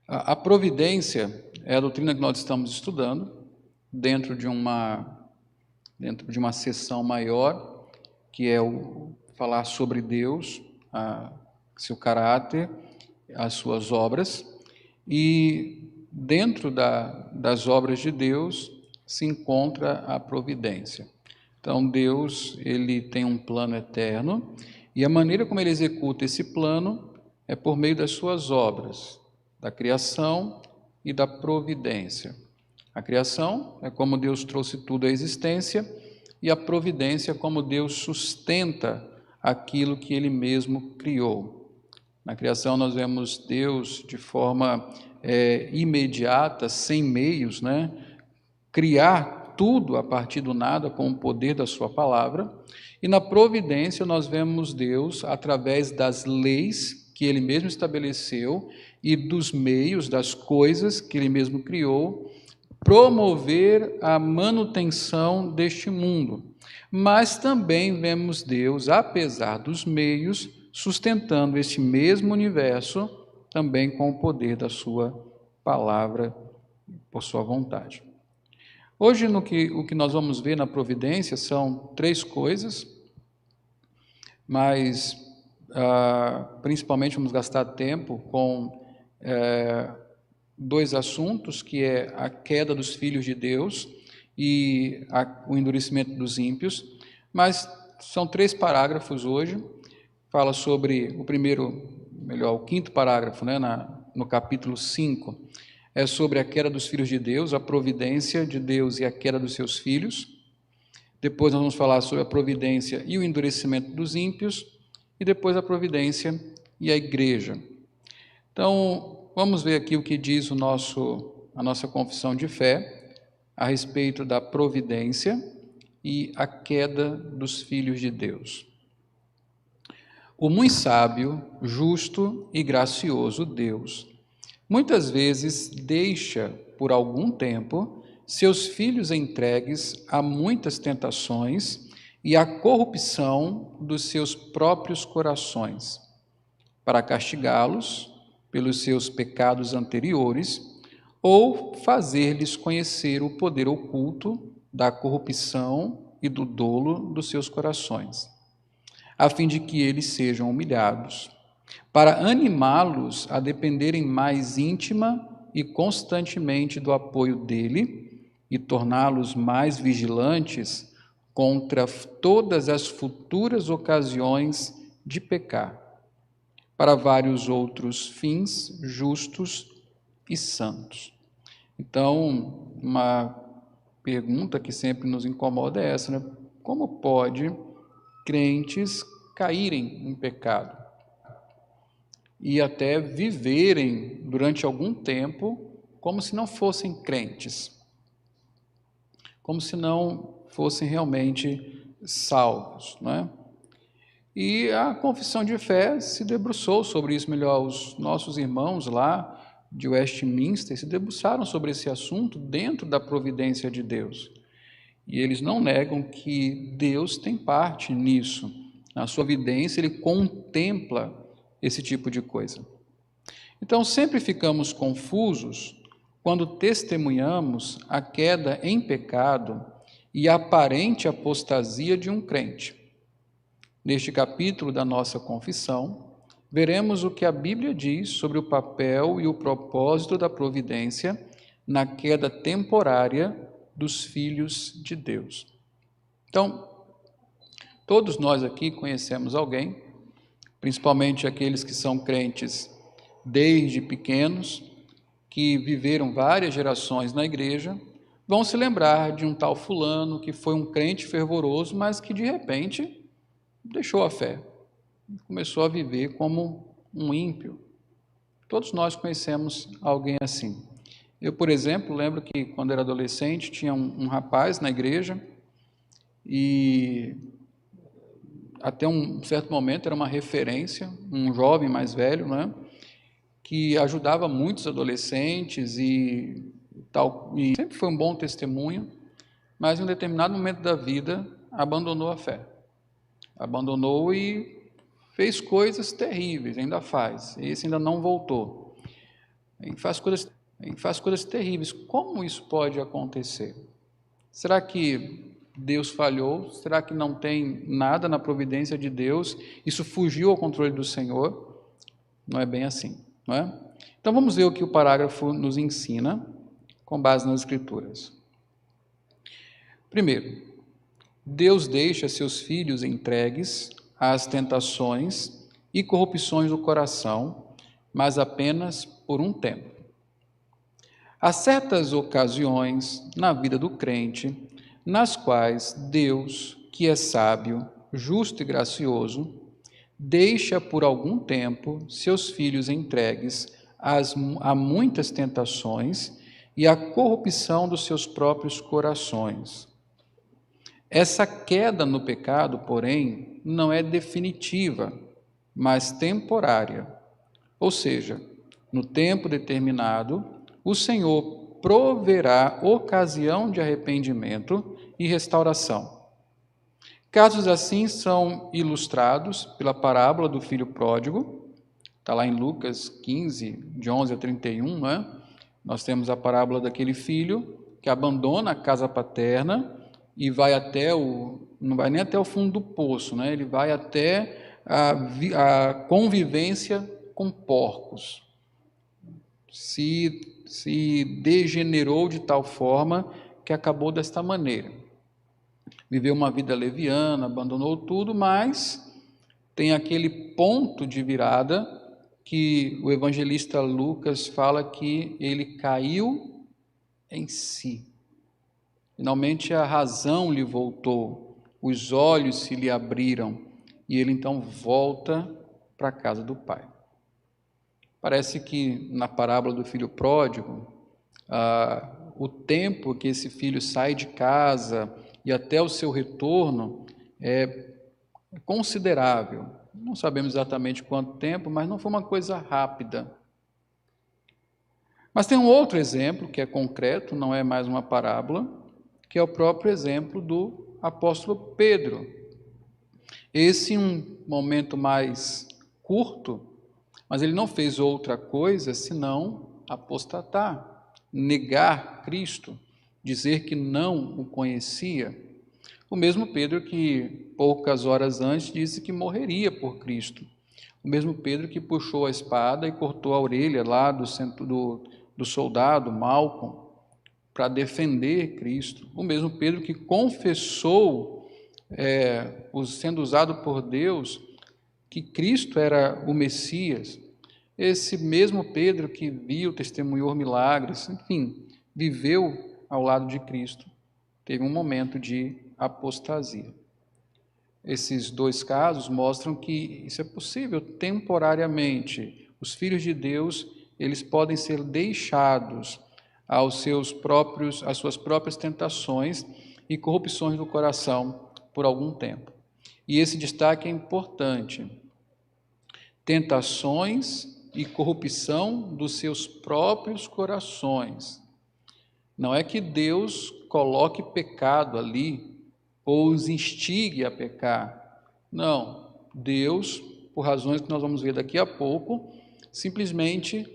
A providência é a doutrina que nós estamos estudando dentro de uma seção maior, que é o falar sobre Deus, seu caráter, as suas obras, e dentro das obras de Deus se encontra a providência. Então Deus, ele tem um plano eterno, e a maneira como ele executa esse plano é por meio das suas obras, da criação e da providência. A criação é como Deus trouxe tudo à existência, e a providência é como Deus sustenta aquilo que Ele mesmo criou. Na criação nós vemos Deus de forma imediata, sem meios, criar tudo a partir do nada com o poder da sua palavra, e na providência nós vemos Deus através das leis que Ele mesmo estabeleceu e dos meios, das coisas que Ele mesmo criou, promover a manutenção deste mundo. Mas também vemos Deus, apesar dos meios, sustentando este mesmo universo, também com o poder da sua palavra, por sua vontade. Hoje, o que nós vamos ver na providência são três coisas, mas principalmente vamos gastar tempo com dois assuntos, que é a queda dos filhos de Deus e o endurecimento dos ímpios, mas são 3 parágrafos hoje. Fala sobre o quinto parágrafo, no capítulo 5, é sobre a queda dos filhos de Deus, a providência de Deus e a queda dos seus filhos. Depois nós vamos falar sobre a providência e o endurecimento dos ímpios, e depois a providência e a igreja. Então, vamos ver aqui o que diz a nossa confissão de fé a respeito da providência e a queda dos filhos de Deus. O muito sábio, justo e gracioso Deus, muitas vezes deixa por algum tempo seus filhos entregues a muitas tentações e à corrupção dos seus próprios corações, para castigá-los pelos seus pecados anteriores, ou fazer-lhes conhecer o poder oculto da corrupção e do dolo dos seus corações, a fim de que eles sejam humilhados, para animá-los a dependerem mais íntima e constantemente do apoio dele e torná-los mais vigilantes contra todas as futuras ocasiões de pecar, para vários outros fins justos e santos. Então, uma pergunta que sempre nos incomoda é essa, Como pode crentes caírem em pecado e até viverem durante algum tempo como se não fossem crentes, como se não fossem realmente salvos, E a confissão de fé se debruçou sobre isso, os nossos irmãos lá de Westminster se debruçaram sobre esse assunto dentro da providência de Deus. E eles não negam que Deus tem parte nisso. Na sua vidência, ele contempla esse tipo de coisa. Então, sempre ficamos confusos quando testemunhamos a queda em pecado e a aparente apostasia de um crente. Neste capítulo da nossa confissão, veremos o que a Bíblia diz sobre o papel e o propósito da providência na queda temporária dos filhos de Deus. Então, todos nós aqui conhecemos alguém, principalmente aqueles que são crentes desde pequenos, que viveram várias gerações na igreja, vão se lembrar de um tal fulano que foi um crente fervoroso, mas que de repente deixou a fé, começou a viver como um ímpio. Todos nós conhecemos alguém assim. Eu, por exemplo, lembro que quando era adolescente tinha um rapaz na igreja e até um certo momento era uma referência, um jovem mais velho, que ajudava muitos adolescentes e sempre foi um bom testemunho, mas em um determinado momento da vida abandonou a fé. Abandonou e fez coisas terríveis, ainda faz. Esse ainda não voltou. e faz coisas terríveis. Como isso pode acontecer? Será que Deus falhou? Será que não tem nada na providência de Deus? Isso fugiu ao controle do Senhor? Não é bem assim, não é? Então vamos ver o que o parágrafo nos ensina com base nas Escrituras. Primeiro, Deus deixa seus filhos entregues às tentações e corrupções do coração, mas apenas por um tempo. Há certas ocasiões na vida do crente nas quais Deus, que é sábio, justo e gracioso, deixa por algum tempo seus filhos entregues a muitas tentações e à corrupção dos seus próprios corações. Essa queda no pecado, porém, não é definitiva, mas temporária. Ou seja, no tempo determinado, o Senhor proverá ocasião de arrependimento e restauração. Casos assim são ilustrados pela parábola do filho pródigo, está lá em Lucas 15, de 11 a 31, né? Nós temos a parábola daquele filho que abandona a casa paterna e vai não vai nem até o fundo do poço, né? Ele vai até a convivência com porcos. Se degenerou de tal forma que acabou desta maneira. Viveu uma vida leviana, abandonou tudo, mas tem aquele ponto de virada que o evangelista Lucas fala que ele caiu em si. Finalmente a razão lhe voltou, os olhos se lhe abriram e ele então volta para a casa do pai. Parece que na parábola do filho pródigo, o tempo que esse filho sai de casa e até o seu retorno é considerável. Não sabemos exatamente quanto tempo, mas não foi uma coisa rápida. Mas tem um outro exemplo que é concreto, não é mais uma parábola, que é o próprio exemplo do apóstolo Pedro. Esse um momento mais curto, mas ele não fez outra coisa senão apostatar, negar Cristo, dizer que não o conhecia. O mesmo Pedro que poucas horas antes disse que morreria por Cristo. O mesmo Pedro que puxou a espada e cortou a orelha lá do soldado Malcolm para defender Cristo. O mesmo Pedro que confessou, sendo usado por Deus, que Cristo era o Messias. Esse mesmo Pedro que viu, testemunhou milagres, enfim, viveu ao lado de Cristo, teve um momento de apostasia. Esses dois casos mostram que isso é possível temporariamente. Os filhos de Deus, eles podem ser deixados às suas próprias tentações e corrupções do coração por algum tempo. E esse destaque é importante. Tentações e corrupção dos seus próprios corações. Não é que Deus coloque pecado ali ou os instigue a pecar. Não, Deus, por razões que nós vamos ver daqui a pouco, simplesmente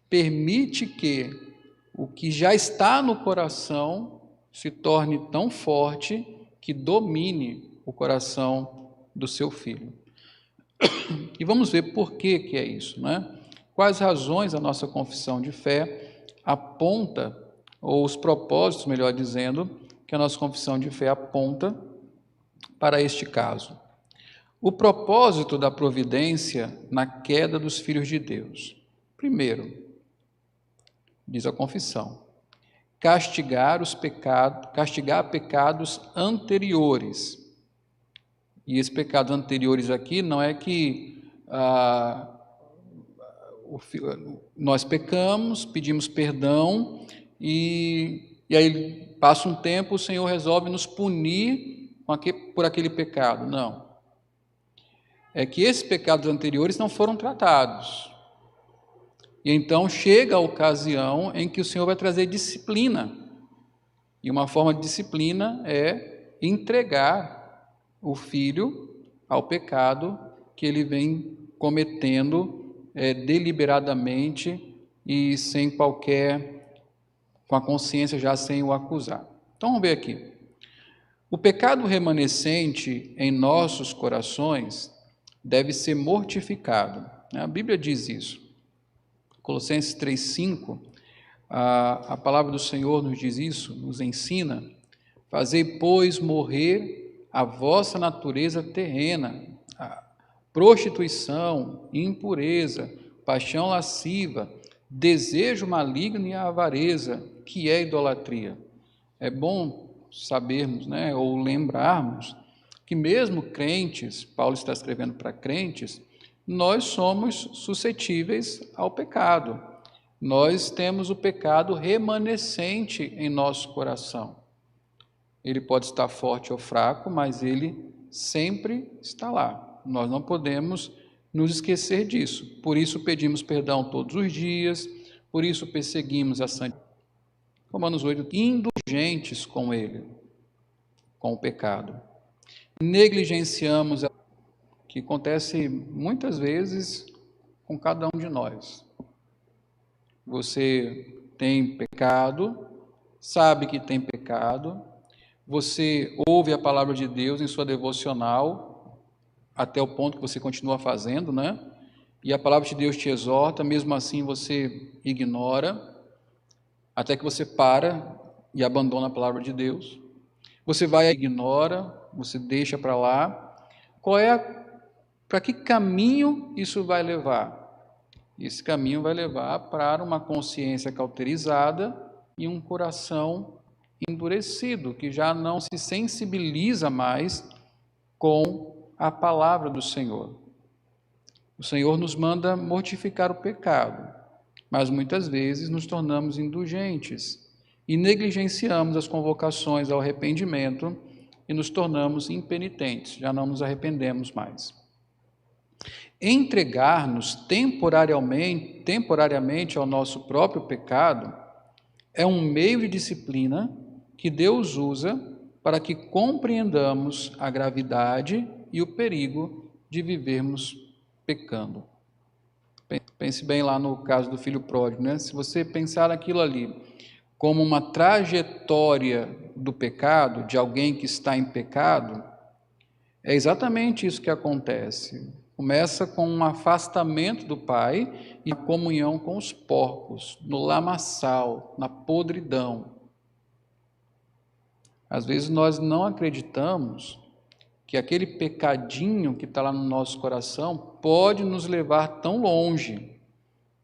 permite que o que já está no coração se torne tão forte que domine o coração do seu filho. E vamos ver por que é isso, né? Quais razões a nossa confissão de fé aponta, ou os propósitos, melhor dizendo, que a nossa confissão de fé aponta para este caso. O propósito da providência na queda dos filhos de Deus. Primeiro, diz a confissão, castigar pecados anteriores. E esses pecados anteriores aqui não é que nós pecamos, pedimos perdão e aí passa um tempo, o Senhor resolve nos punir por aquele pecado. Não. É que esses pecados anteriores não foram tratados. E então chega a ocasião em que o Senhor vai trazer disciplina. E uma forma de disciplina é entregar o filho ao pecado que ele vem cometendo deliberadamente e sem qualquer, com a consciência já sem o acusar. Então vamos ver aqui. O pecado remanescente em nossos corações deve ser mortificado. A Bíblia diz isso. Colossenses 3,5, a palavra do Senhor nos diz isso, nos ensina: fazei, pois, morrer a vossa natureza terrena, a prostituição, impureza, paixão lasciva, desejo maligno e a avareza, que é idolatria. É bom sabermos, ou lembrarmos, que mesmo crentes, Paulo está escrevendo para crentes, nós somos suscetíveis ao pecado. Nós temos o pecado remanescente em nosso coração. Ele pode estar forte ou fraco, mas ele sempre está lá. Nós não podemos nos esquecer disso. Por isso pedimos perdão todos os dias, por isso perseguimos a santidade. Romanos 8, indulgentes com ele, com o pecado. Negligenciamos, que acontece muitas vezes com cada um de nós. Você tem pecado, sabe que tem pecado, você ouve a palavra de Deus em sua devocional, até o ponto que você continua fazendo, E a palavra de Deus te exorta, mesmo assim você ignora, até que você para e abandona a palavra de Deus. Você vai e ignora, você deixa para lá. Para que caminho isso vai levar? Esse caminho vai levar para uma consciência cauterizada e um coração endurecido, que já não se sensibiliza mais com a palavra do Senhor. O Senhor nos manda mortificar o pecado, mas muitas vezes nos tornamos indulgentes e negligenciamos as convocações ao arrependimento e nos tornamos impenitentes, já não nos arrependemos mais. Entregar-nos temporariamente ao nosso próprio pecado é um meio de disciplina que Deus usa para que compreendamos a gravidade e o perigo de vivermos pecando. Pense bem lá no caso do filho pródigo, Se você pensar aquilo ali como uma trajetória do pecado, de alguém que está em pecado, é exatamente isso que acontece. Começa com um afastamento do Pai e a comunhão com os porcos, no lamaçal, na podridão. Às vezes nós não acreditamos que aquele pecadinho que está lá no nosso coração pode nos levar tão longe,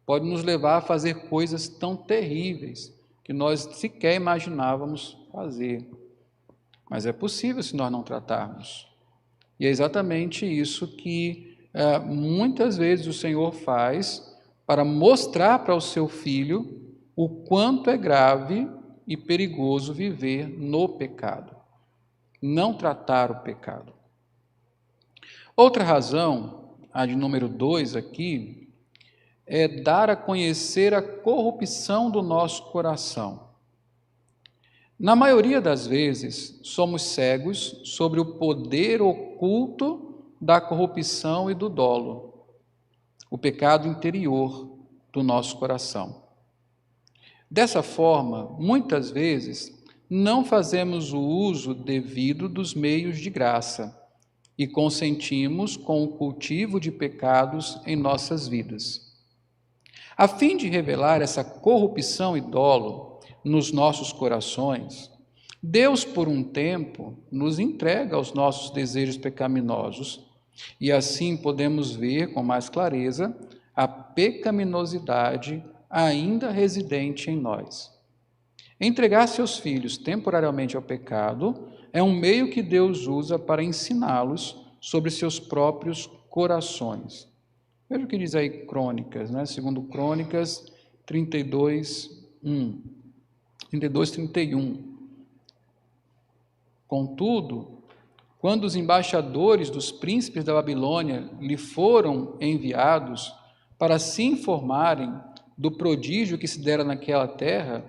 pode nos levar a fazer coisas tão terríveis que nós sequer imaginávamos fazer. Mas é possível se nós não tratarmos. E é exatamente isso que muitas vezes o Senhor faz para mostrar para o seu filho o quanto é grave e perigoso viver no pecado. Não tratar o pecado. Outra razão, a de número 2 aqui, é dar a conhecer a corrupção do nosso coração. Na maioria das vezes, somos cegos sobre o poder oculto da corrupção e do dolo, o pecado interior do nosso coração. Dessa forma, muitas vezes, não fazemos o uso devido dos meios de graça e consentimos com o cultivo de pecados em nossas vidas. A fim de revelar essa corrupção e dolo nos nossos corações, Deus, por um tempo, nos entrega aos nossos desejos pecaminosos, e assim podemos ver com mais clareza a pecaminosidade ainda residente em nós. Entregar seus filhos temporariamente ao pecado é um meio que Deus usa para ensiná-los sobre seus próprios corações. Veja o que diz aí Crônicas, segundo Crônicas 32:31. Contudo, quando os embaixadores dos príncipes da Babilônia lhe foram enviados para se informarem do prodígio que se dera naquela terra,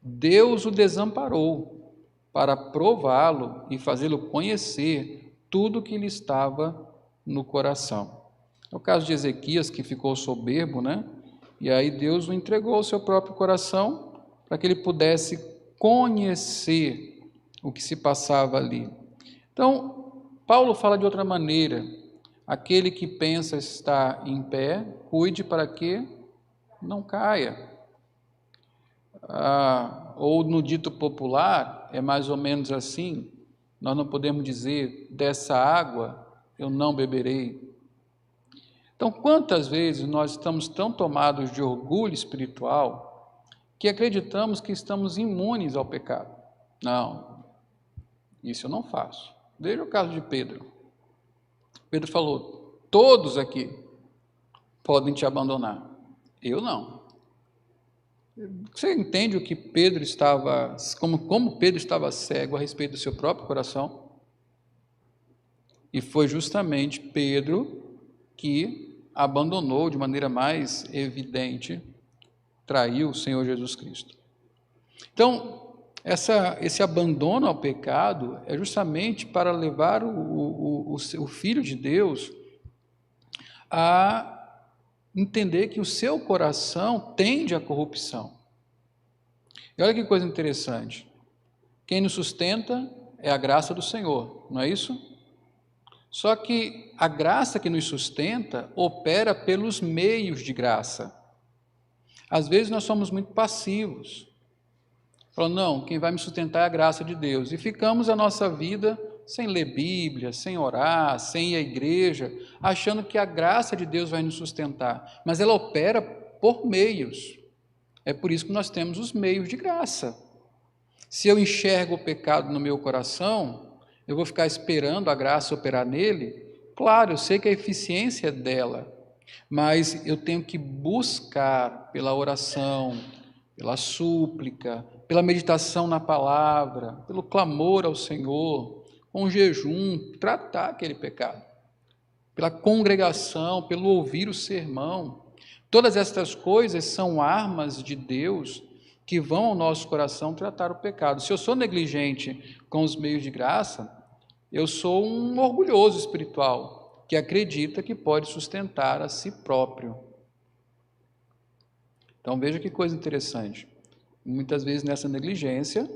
Deus o desamparou para prová-lo e fazê-lo conhecer tudo o que lhe estava no coração. É o caso de Ezequias, que ficou soberbo, E aí Deus o entregou ao seu próprio coração para que ele pudesse conhecer o que se passava ali. Então, Paulo fala de outra maneira: aquele que pensa estar em pé, cuide para que não caia. Ou no dito popular, é mais ou menos assim: nós não podemos dizer, dessa água eu não beberei. Então, quantas vezes nós estamos tão tomados de orgulho espiritual que acreditamos que estamos imunes ao pecado? Não, isso eu não faço. Veja o caso de Pedro. Pedro falou: todos aqui podem te abandonar, eu não. Você entende o que Pedro estava, como Pedro estava cego a respeito do seu próprio coração? E foi justamente Pedro que abandonou de maneira mais evidente, traiu o Senhor Jesus Cristo. Então, esse abandono ao pecado é justamente para levar o Filho de Deus a entender que o seu coração tende à corrupção. E olha que coisa interessante: quem nos sustenta é a graça do Senhor, não é isso? Só que a graça que nos sustenta opera pelos meios de graça. Às vezes nós somos muito passivos. Falando, não, quem vai me sustentar é a graça de Deus. E ficamos a nossa vida sem ler Bíblia, sem orar, sem ir à igreja, achando que a graça de Deus vai nos sustentar. Mas ela opera por meios. É por isso que nós temos os meios de graça. Se eu enxergo o pecado no meu coração, eu vou ficar esperando a graça operar nele? Claro, eu sei que a eficiência é dela, mas eu tenho que buscar pela oração, pela súplica, pela meditação na palavra, pelo clamor ao Senhor, com jejum, tratar aquele pecado, pela congregação, pelo ouvir o sermão. Todas estas coisas são armas de Deus que vão ao nosso coração tratar o pecado. Se eu sou negligente com os meios de graça, eu sou um orgulhoso espiritual que acredita que pode sustentar a si próprio. Então veja que coisa interessante. Muitas vezes nessa negligência,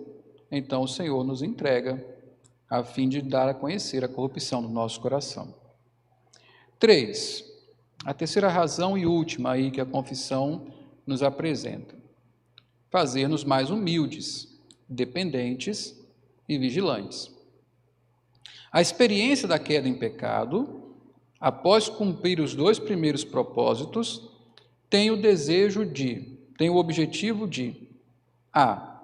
então o Senhor nos entrega a fim de dar a conhecer a corrupção do nosso coração. 3. A terceira razão e última aí que a confissão nos apresenta: fazer-nos mais humildes, dependentes e vigilantes. A experiência da queda em pecado, após cumprir os 2 primeiros propósitos, tem o objetivo de a.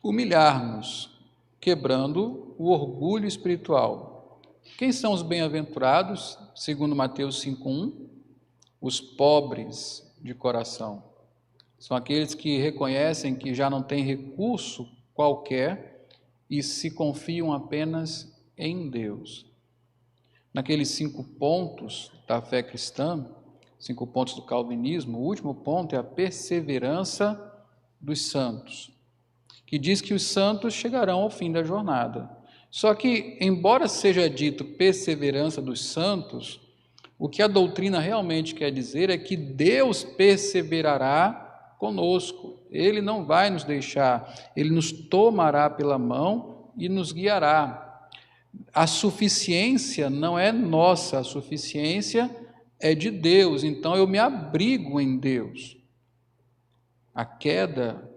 humilhar-nos, quebrando o orgulho espiritual. Quem são os bem-aventurados, segundo Mateus 5:1? Os pobres de coração. São aqueles que reconhecem que já não têm recurso qualquer e se confiam apenas em Deus. Naqueles 5 pontos da fé cristã, 5 pontos do calvinismo, o último ponto é a perseverança dos santos, que diz que os santos chegarão ao fim da jornada. Só que, embora seja dito perseverança dos santos, o que a doutrina realmente quer dizer é que Deus perseverará conosco. Ele não vai nos deixar, Ele nos tomará pela mão e nos guiará. A suficiência não é nossa, a suficiência é de Deus, então eu me abrigo em Deus. A queda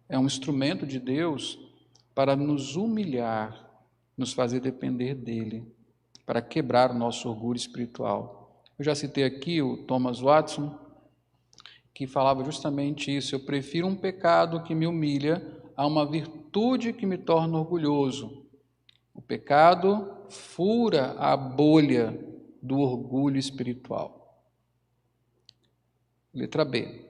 é um instrumento de Deus para nos humilhar, nos fazer depender dEle, para quebrar o nosso orgulho espiritual. Eu já citei aqui o Thomas Watson, que falava justamente isso: eu prefiro um pecado que me humilha a uma virtude que me torna orgulhoso. O pecado fura a bolha do orgulho espiritual. Letra B.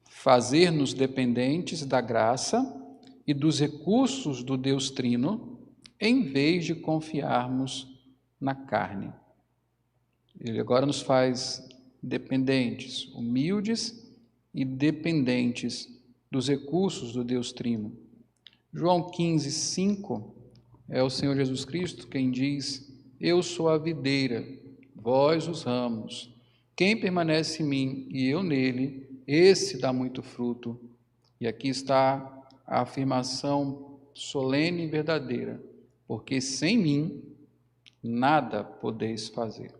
Fazer-nos dependentes da graça e dos recursos do Deus Trino, em vez de confiarmos na carne. Ele agora nos faz dependentes, humildes e dependentes dos recursos do Deus Trino. João 15:5 é o Senhor Jesus Cristo quem diz: eu sou a videira, vós os ramos. Quem permanece em mim e eu nele, esse dá muito fruto. E aqui está a afirmação solene e verdadeira, porque sem mim nada podeis fazer,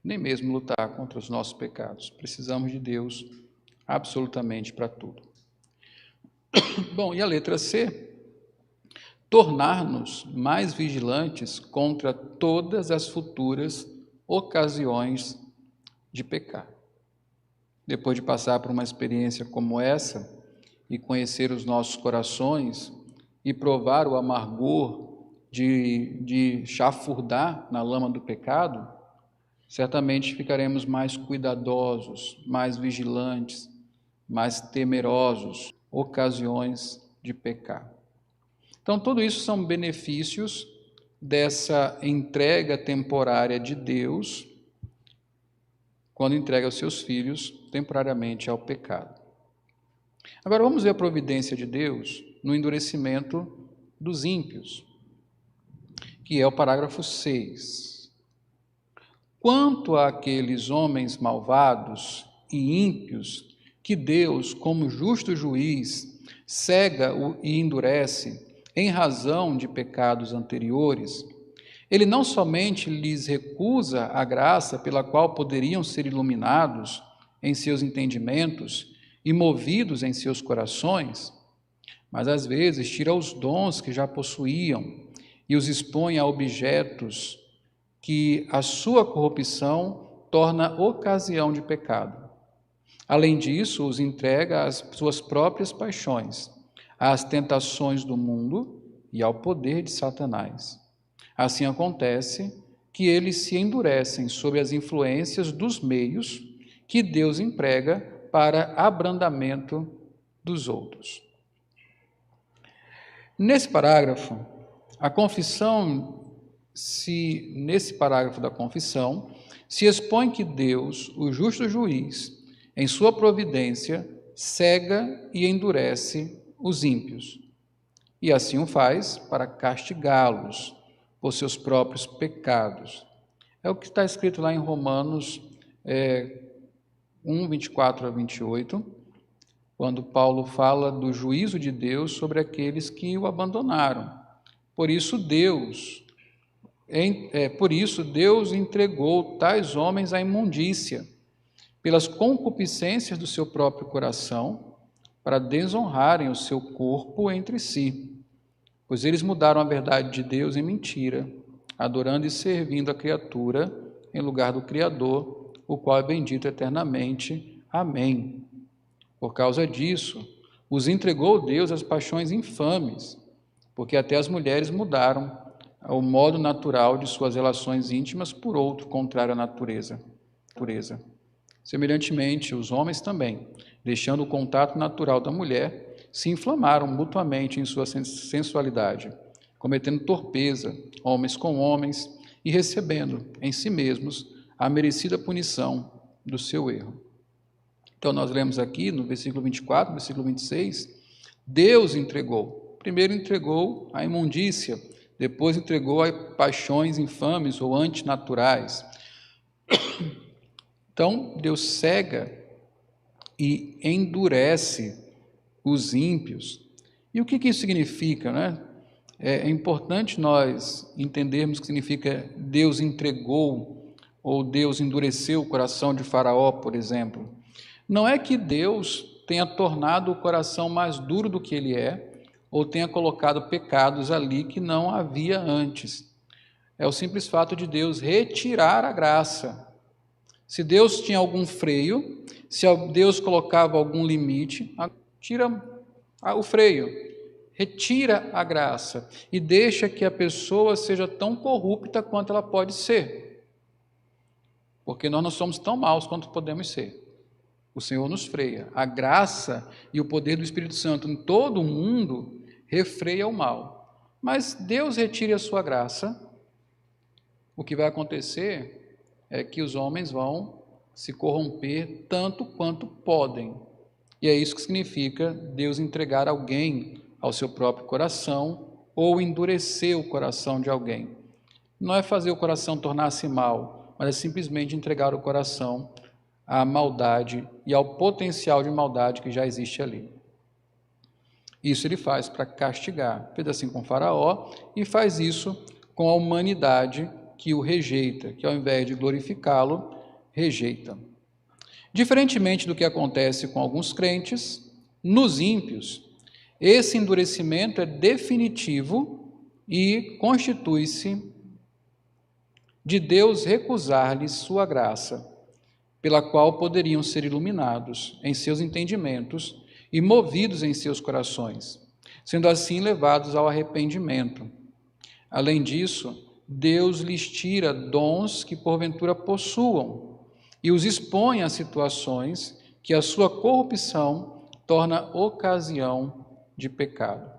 nem mesmo lutar contra os nossos pecados. Precisamos de Deus absolutamente para tudo. Bom, e a letra C? Tornar-nos mais vigilantes contra todas as futuras ocasiões de pecar. Depois de passar por uma experiência como essa e conhecer os nossos corações e provar o amargor de chafurdar na lama do pecado, certamente ficaremos mais cuidadosos, mais vigilantes, mais temerosos, ocasiões de pecar. Então, tudo isso são benefícios dessa entrega temporária de Deus, quando entrega os seus filhos temporariamente ao pecado. Agora vamos ver a providência de Deus no endurecimento dos ímpios, que é o parágrafo 6. Quanto àqueles homens malvados e ímpios que Deus, como justo juiz, cega e endurece em razão de pecados anteriores, ele não somente lhes recusa a graça pela qual poderiam ser iluminados em seus entendimentos e movidos em seus corações, mas às vezes tira os dons que já possuíam e os expõe a objetos que a sua corrupção torna ocasião de pecado. Além disso, os entrega às suas próprias paixões, às tentações do mundo e ao poder de Satanás. Assim acontece que eles se endurecem sob as influências dos meios que Deus emprega para abrandamento dos outros. Nesse parágrafo, nesse parágrafo da confissão, se expõe que Deus, o justo juiz, em sua providência, cega e endurece os ímpios, e assim o faz para castigá-los por seus próprios pecados. É o que está escrito lá em Romanos 1, 24 a 28, quando Paulo fala do juízo de Deus sobre aqueles que o abandonaram. Por isso Deus entregou tais homens à imundícia, pelas concupiscências do seu próprio coração, para desonrarem o seu corpo entre si, pois eles mudaram a verdade de Deus em mentira, adorando e servindo a criatura em lugar do Criador, o qual é bendito eternamente. Amém. Por causa disso, os entregou Deus às paixões infames, porque até as mulheres mudaram o modo natural de suas relações íntimas por outro contrário à natureza. Semelhantemente, os homens também, deixando o contato natural da mulher, se inflamaram mutuamente em sua sensualidade, cometendo torpeza, homens com homens, e recebendo em si mesmos a merecida punição do seu erro. Então, nós lemos aqui no versículo 24, versículo 26, Deus entregou. Primeiro entregou a imundícia, depois entregou a paixões infames ou antinaturais. Então, Deus cega e endurece os ímpios. E o que isso significa, né? É importante nós entendermos o que significa Deus entregou ou Deus endureceu o coração de Faraó, por exemplo. Não é que Deus tenha tornado o coração mais duro do que ele é, ou tenha colocado pecados ali que não havia antes. É o simples fato de Deus retirar a graça. Se Deus tinha algum freio, se Deus colocava algum limite, tira o freio, retira a graça e deixa que a pessoa seja tão corrupta quanto ela pode ser. Porque nós não somos tão maus quanto podemos ser. O Senhor nos freia. A graça e o poder do Espírito Santo em todo o mundo refreia o mal. Mas Deus retire a sua graça, o que vai acontecer é que os homens vão se corromper tanto quanto podem. E é isso que significa Deus entregar alguém ao seu próprio coração ou endurecer o coração de alguém. Não é fazer o coração tornar-se mal, mas é simplesmente entregar o coração à maldade e ao potencial de maldade que já existe ali. Isso ele faz para castigar. Fez assim com Faraó e faz isso com a humanidade que o rejeita, que ao invés de glorificá-lo, rejeita. Diferentemente do que acontece com alguns crentes, nos ímpios, esse endurecimento é definitivo e constitui-se de Deus recusar-lhes sua graça, pela qual poderiam ser iluminados em seus entendimentos e movidos em seus corações, sendo assim levados ao arrependimento. Além disso, Deus lhes tira dons que porventura possuam e os expõe a situações que a sua corrupção torna ocasião de pecado.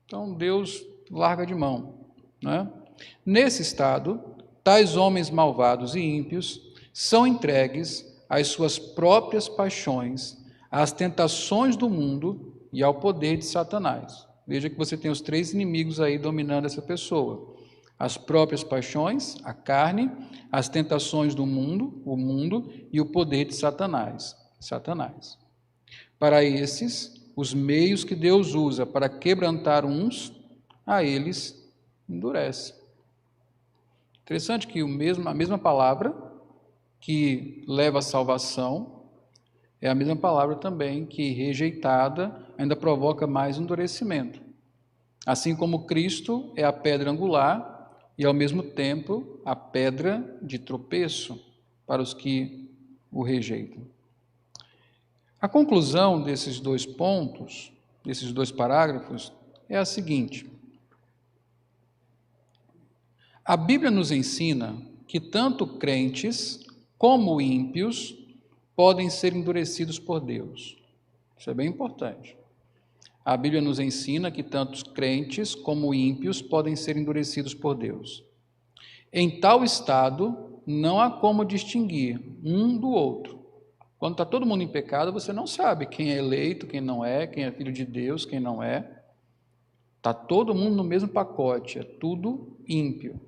Então Deus larga de mão, né? Nesse estado, tais homens malvados e ímpios são entregues às suas próprias paixões, às tentações do mundo e ao poder de Satanás. Veja que você tem os três inimigos aí dominando essa pessoa: as próprias paixões, a carne, as tentações do mundo, o mundo, e o poder de Satanás. Para esses, os meios que Deus usa para quebrantar uns, a eles endurece. Interessante que a mesma palavra que leva à salvação é a mesma palavra também que, rejeitada, ainda provoca mais endurecimento. Assim como Cristo é a pedra angular e, ao mesmo tempo, a pedra de tropeço para os que o rejeitam. A conclusão desses dois pontos, desses dois parágrafos, é a seguinte: a Bíblia nos ensina que tanto crentes como ímpios podem ser endurecidos por Deus. Isso é bem importante. A Bíblia nos ensina que tanto crentes como ímpios podem ser endurecidos por Deus. Em tal estado, não há como distinguir um do outro. Quando está todo mundo em pecado, você não sabe quem é eleito, quem não é, quem é filho de Deus, quem não é. Está todo mundo no mesmo pacote, é tudo ímpio.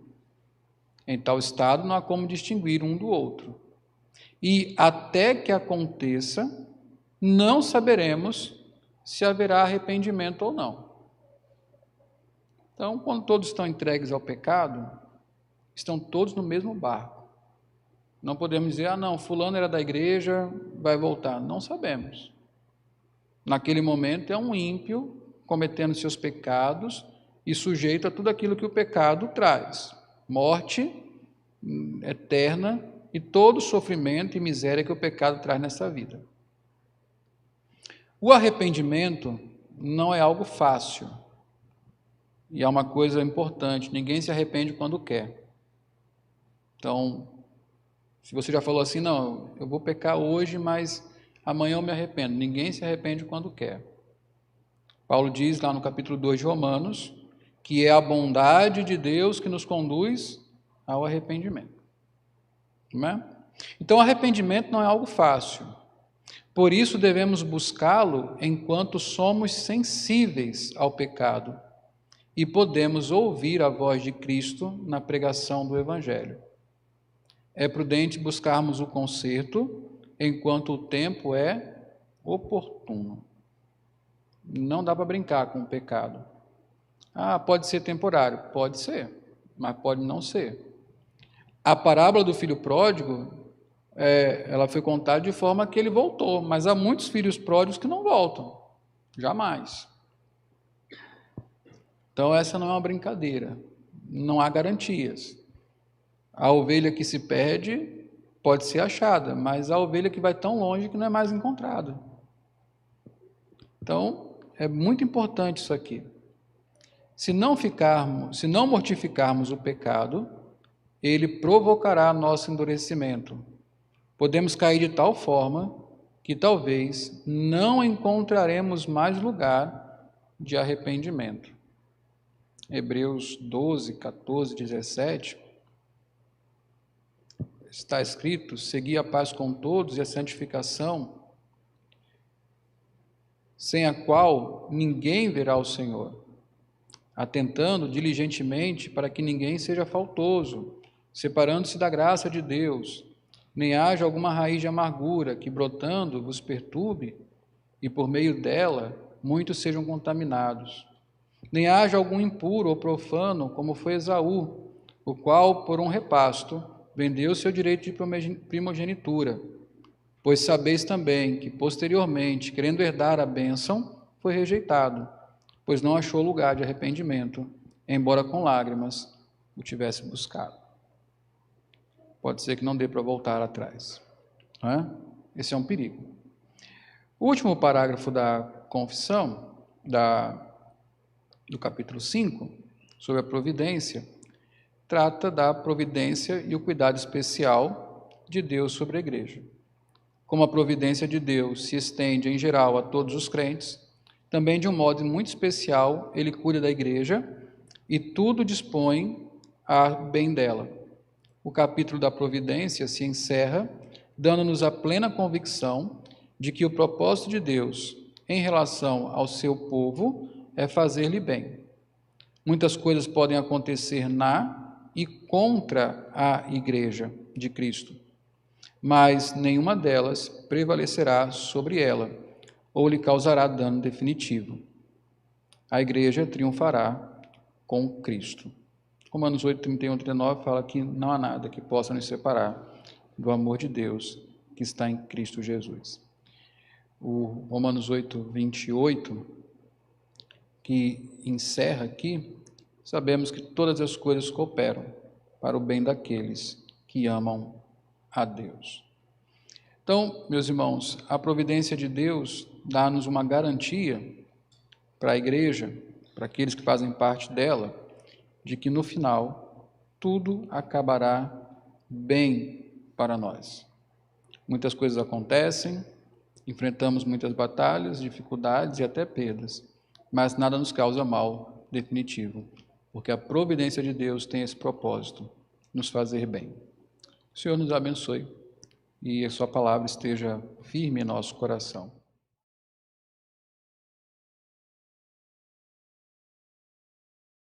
Em tal estado, não há como distinguir um do outro. E até que aconteça, não saberemos se haverá arrependimento ou não. Então, quando todos estão entregues ao pecado, estão todos no mesmo barco. Não podemos dizer, não, fulano era da igreja, vai voltar. Não sabemos. Naquele momento é um ímpio cometendo seus pecados e sujeito a tudo aquilo que o pecado traz. Morte eterna e todo sofrimento e miséria que o pecado traz nessa vida. O arrependimento não é algo fácil. E é uma coisa importante, ninguém se arrepende quando quer. Então, se você já falou assim, não, eu vou pecar hoje, mas amanhã eu me arrependo. Ninguém se arrepende quando quer. Paulo diz lá no capítulo 2 de Romanos, que é a bondade de Deus que nos conduz ao arrependimento. Não é? Então, arrependimento não é algo fácil. Por isso devemos buscá-lo enquanto somos sensíveis ao pecado e podemos ouvir a voz de Cristo na pregação do Evangelho. É prudente buscarmos o conserto enquanto o tempo é oportuno. Não dá para brincar com o pecado. Pode ser temporário. Pode ser, mas pode não ser. A parábola do filho pródigo, ela foi contada de forma que ele voltou, mas há muitos filhos pródigos que não voltam. Jamais. Então, essa não é uma brincadeira. Não há garantias. A ovelha que se perde pode ser achada, mas a ovelha que vai tão longe que não é mais encontrada. Então, é muito importante isso aqui. Se não mortificarmos o pecado, ele provocará nosso endurecimento. Podemos cair de tal forma que talvez não encontraremos mais lugar de arrependimento. Hebreus 12, 14, 17, está escrito: segui a paz com todos e a santificação, sem a qual ninguém verá o Senhor, atentando diligentemente para que ninguém seja faltoso, separando-se da graça de Deus, nem haja alguma raiz de amargura que, brotando, vos perturbe, e por meio dela muitos sejam contaminados. Nem haja algum impuro ou profano, como foi Esaú, o qual, por um repasto, vendeu seu direito de primogenitura. Pois sabeis também que, posteriormente, querendo herdar a bênção, foi rejeitado, pois não achou lugar de arrependimento, embora com lágrimas o tivesse buscado. Pode ser que não dê para voltar atrás. Não é? Esse é um perigo. O último parágrafo da confissão, do capítulo 5, sobre a providência, trata da providência e o cuidado especial de Deus sobre a igreja. Como a providência de Deus se estende em geral a todos os crentes, também de um modo muito especial ele cuida da igreja e tudo dispõe a bem dela. O capítulo da providência se encerra dando-nos a plena convicção de que o propósito de Deus em relação ao seu povo é fazer-lhe bem. Muitas coisas podem acontecer na e contra a igreja de Cristo, mas nenhuma delas prevalecerá sobre ela ou lhe causará dano definitivo. A igreja triunfará com Cristo. Romanos 8, 31 e 39 fala que não há nada que possa nos separar do amor de Deus que está em Cristo Jesus. O Romanos 8, 28, que encerra aqui, sabemos que todas as coisas cooperam para o bem daqueles que amam a Deus. Então, meus irmãos, a providência de Deus dá-nos uma garantia para a igreja, para aqueles que fazem parte dela, de que no final tudo acabará bem para nós. Muitas coisas acontecem, enfrentamos muitas batalhas, dificuldades e até perdas, mas nada nos causa mal definitivo, porque a providência de Deus tem esse propósito, nos fazer bem. O Senhor nos abençoe e a sua palavra esteja firme em nosso coração.